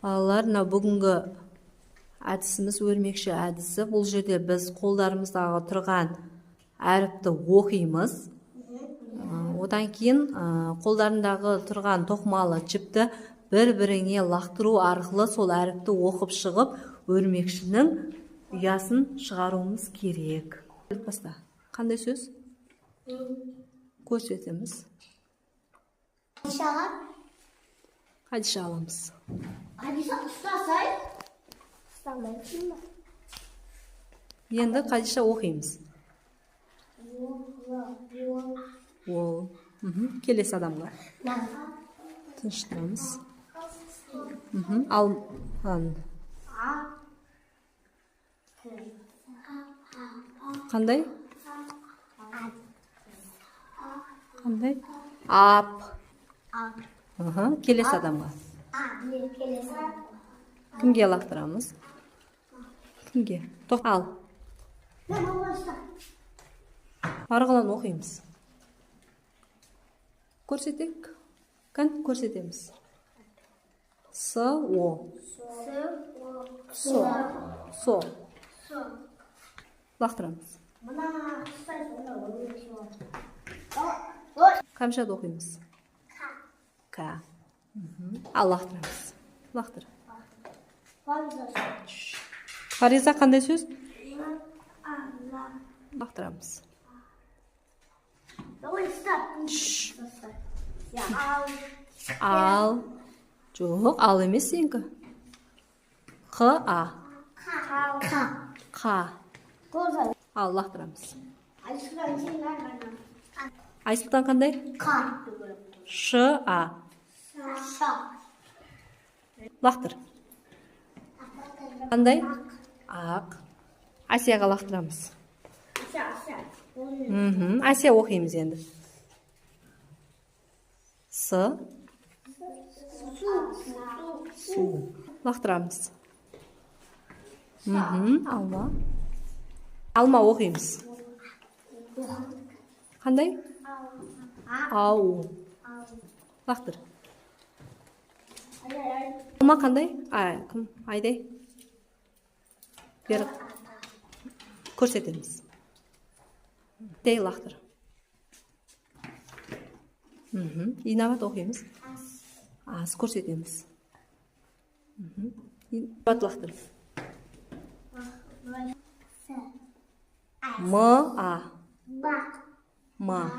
Балалар, мына бүгінгі әдісіміз өрмекші әдісі. Бұл жерде біз қолдарымыздағы тұрған әріпті оқимыз. Одан кейін қолдарындағы тұрған тоқмалы жіпті бір-біріңе лақтыру арқылы сол әріпті оқып шығып, өрмекшінің ұясын шығаруымыз керек. Баста. Қандай сөз? Көрсетеміз. Қадиша аламыз. Қадиша ұстасай. Ұстамайсың ба? Енді Қадиша оқимыз. Ол. Келесі адамға. Тыныштырамыз. Ал. Қандай? Қандай? Ап. Келесі адамға. Кімге лақтырамыз? Кімге? Ал. Арғылан оқимыз. Көрсетек. Көрсетеміз. С-о. Со. Лақтырамыз. Қамшат оқимыз. К. Ал лақтырамыз. Лақтыр. Фариза қандай сөз? Лақтырамыз. Ал. Жоқ, ал емес сенікі. Қ-а. Қа. Ал лақтырамыз. Айсұлтан қандай? Ш-а. Лақтыр. Қандай? Ақ. Асияға лақтырамыз. Асия оқимыз енді. С. Су. Лақтырамыз. Алма. Алма оқимыз. Қандай? Ау. Лақтыр. Алма қандай? Кім? Айдай. Бері көрсетеміз. Дей лақтыр. Инабат оқимыз. Ас көрсетеміз. Инабат лақтыр. М-а. Ма.